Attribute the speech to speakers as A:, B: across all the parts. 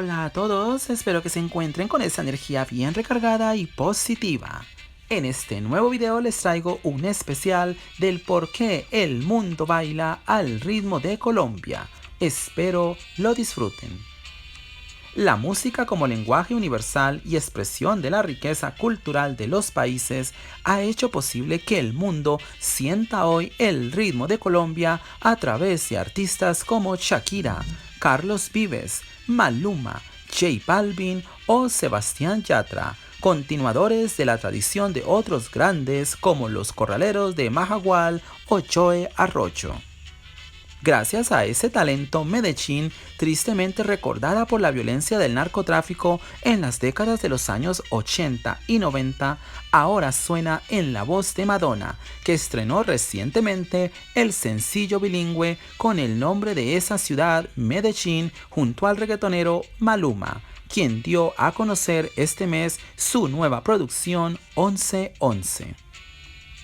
A: Hola a todos, espero que se encuentren con esa energía bien recargada y positiva. En este nuevo video les traigo un especial del por qué el mundo baila al ritmo de Colombia. Espero lo disfruten. La música como lenguaje universal y expresión de la riqueza cultural de los países ha hecho posible que el mundo sienta hoy el ritmo de Colombia a través de artistas como Shakira, Carlos Vives, Maluma, J Balvin o Sebastián Yatra, continuadores de la tradición de otros grandes como los Corraleros de Majagual o Joe Arroyo. Gracias a ese talento, Medellín, tristemente recordada por la violencia del narcotráfico en las décadas de los años 80 y 90, ahora suena en la voz de Madonna, que estrenó recientemente el sencillo bilingüe con el nombre de esa ciudad, Medellín, junto al reggaetonero Maluma, quien dio a conocer este mes su nueva producción 1111.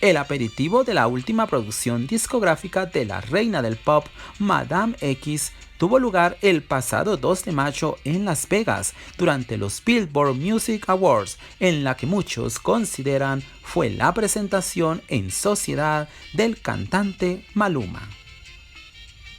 A: El aperitivo de la última producción discográfica de la reina del pop, Madame X, tuvo lugar el pasado 2 de mayo en Las Vegas durante los Billboard Music Awards, en la que muchos consideran fue la presentación en sociedad del cantante Maluma.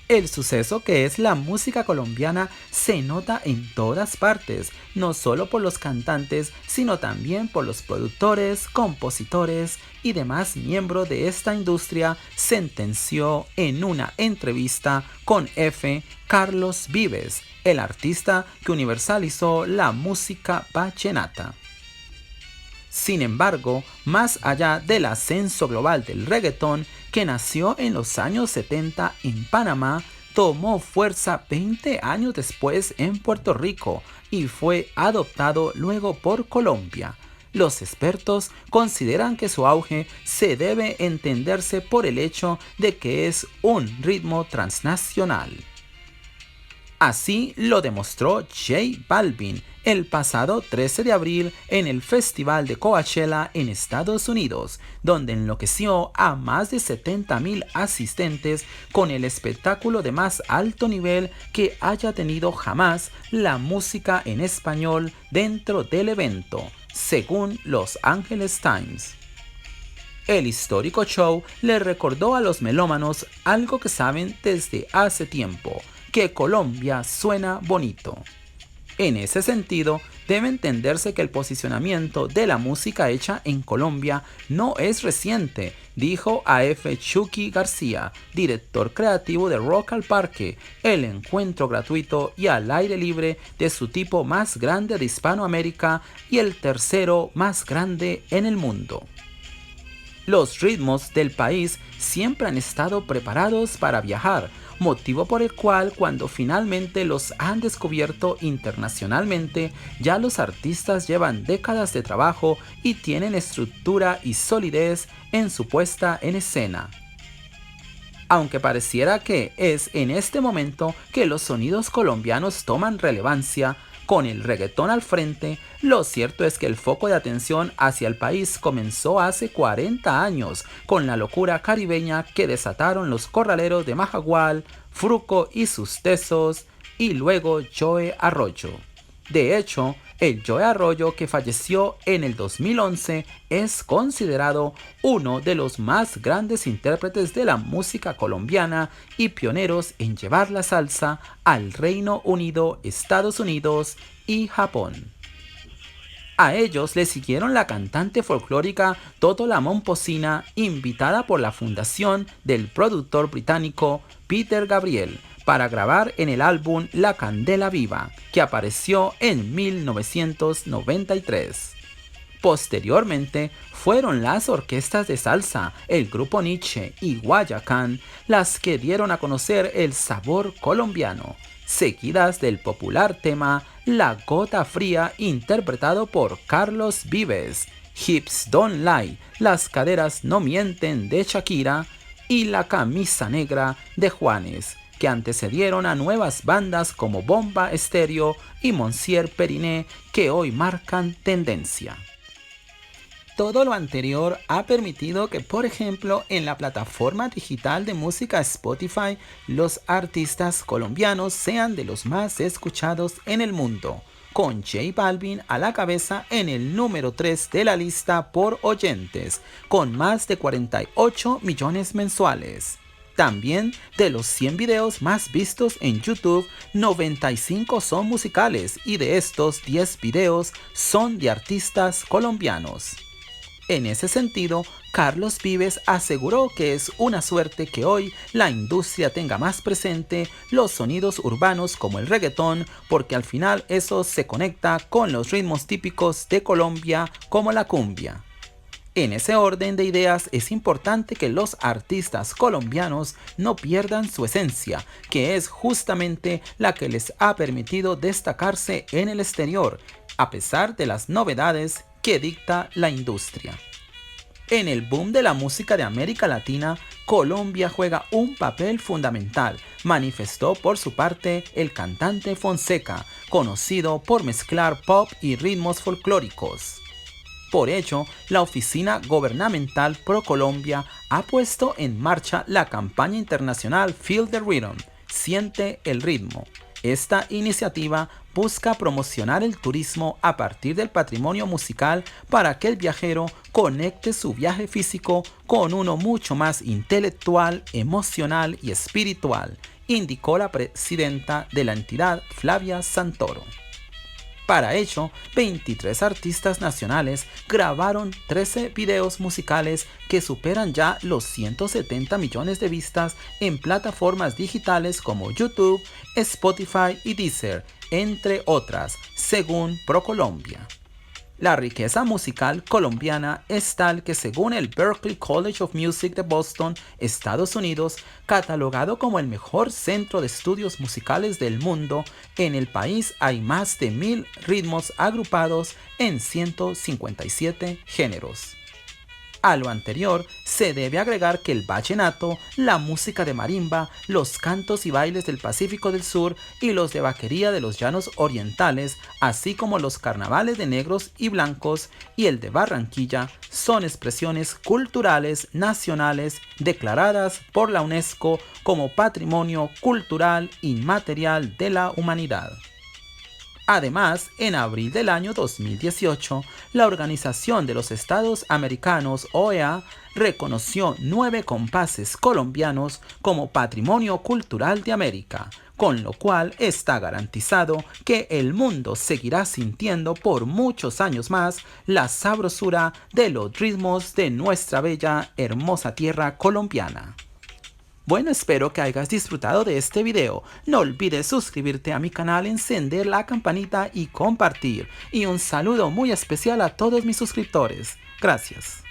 A: El suceso que es la música colombiana se nota en todas partes, no solo por los cantantes, sino también por los productores, compositores y demás miembros de esta industria, sentenció en una entrevista con F. Carlos Vives, el artista que universalizó la música vallenata. Sin embargo, más allá del ascenso global del reggaetón, que nació en los años 70 en Panamá, tomó fuerza 20 años después en Puerto Rico y fue adoptado luego por Colombia. Los expertos consideran que su auge se debe entenderse por el hecho de que es un ritmo transnacional. Así lo demostró J Balvin el pasado 13 de abril en el Festival de Coachella en Estados Unidos, donde enloqueció a más de 70,000 asistentes con el espectáculo de más alto nivel que haya tenido jamás la música en español dentro del evento, según Los Angeles Times. El histórico show le recordó a los melómanos algo que saben desde hace tiempo, que Colombia suena bonito. En ese sentido, debe entenderse que el posicionamiento de la música hecha en Colombia no es reciente, dijo A.F. Chucky García, director creativo de Rock al Parque, el encuentro gratuito y al aire libre de su tipo más grande de Hispanoamérica y el tercero más grande en el mundo. Los ritmos del país siempre han estado preparados para viajar, motivo por el cual cuando finalmente los han descubierto internacionalmente, ya los artistas llevan décadas de trabajo y tienen estructura y solidez en su puesta en escena. Aunque pareciera que es en este momento que los sonidos colombianos toman relevancia, con el reggaetón al frente, lo cierto es que el foco de atención hacia el país comenzó hace 40 años con la locura caribeña que desataron los Corraleros de Majagual, Fruco y sus tesos, y luego Joe Arroyo. De hecho, el Joe Arroyo, que falleció en el 2011, es considerado uno de los más grandes intérpretes de la música colombiana y pioneros en llevar la salsa al Reino Unido, Estados Unidos y Japón. A ellos le siguieron la cantante folclórica Toto la Momposina, invitada por la fundación del productor británico Peter Gabriel, para grabar en el álbum La Candela Viva, que apareció en 1993. Posteriormente, fueron las orquestas de salsa, el grupo Nietzsche y Guayacán las que dieron a conocer el sabor colombiano, seguidas del popular tema La Gota Fría interpretado por Carlos Vives, Hips Don't Lie, Las Caderas No Mienten de Shakira y La Camisa Negra de Juanes, que antecedieron a nuevas bandas como Bomba Estéreo y Monsieur Periné, que hoy marcan tendencia. Todo lo anterior ha permitido que, por ejemplo, en la plataforma digital de música Spotify, los artistas colombianos sean de los más escuchados en el mundo, con J Balvin a la cabeza en el número 3 de la lista por oyentes, con más de 48 millones mensuales. También, de los 100 videos más vistos en YouTube, 95 son musicales y de estos 10 videos son de artistas colombianos. En ese sentido, Carlos Vives aseguró que es una suerte que hoy la industria tenga más presente los sonidos urbanos como el reggaetón, porque al final eso se conecta con los ritmos típicos de Colombia como la cumbia. En ese orden de ideas es importante que los artistas colombianos no pierdan su esencia, que es justamente la que les ha permitido destacarse en el exterior, a pesar de las novedades que dicta la industria. En el boom de la música de América Latina, Colombia juega un papel fundamental, manifestó por su parte el cantante Fonseca, conocido por mezclar pop y ritmos folclóricos. Por ello, la Oficina Gubernamental Pro Colombia ha puesto en marcha la campaña internacional Feel the Rhythm, Siente el ritmo. Esta iniciativa busca promocionar el turismo a partir del patrimonio musical para que el viajero conecte su viaje físico con uno mucho más intelectual, emocional y espiritual, indicó la presidenta de la entidad, Flavia Santoro. Para ello, 23 artistas nacionales grabaron 13 videos musicales que superan ya los 170 millones de vistas en plataformas digitales como YouTube, Spotify y Deezer, entre otras, según ProColombia. La riqueza musical colombiana es tal que, según el Berklee College of Music de Boston, Estados Unidos, catalogado como el mejor centro de estudios musicales del mundo, en el país hay más de 1000 ritmos agrupados en 157 géneros. A lo anterior se debe agregar que el vallenato, la música de marimba, los cantos y bailes del Pacífico del Sur y los de vaquería de los llanos orientales, así como los carnavales de negros y blancos y el de Barranquilla, son expresiones culturales nacionales declaradas por la UNESCO como Patrimonio Cultural Inmaterial de la Humanidad. Además, en abril del año 2018, la Organización de los Estados Americanos, OEA, reconoció 9 compases colombianos como Patrimonio Cultural de América, con lo cual está garantizado que el mundo seguirá sintiendo por muchos años más la sabrosura de los ritmos de nuestra bella, hermosa tierra colombiana. Bueno, espero que hayas disfrutado de este video. No olvides suscribirte a mi canal, encender la campanita y compartir. Y un saludo muy especial a todos mis suscriptores. Gracias.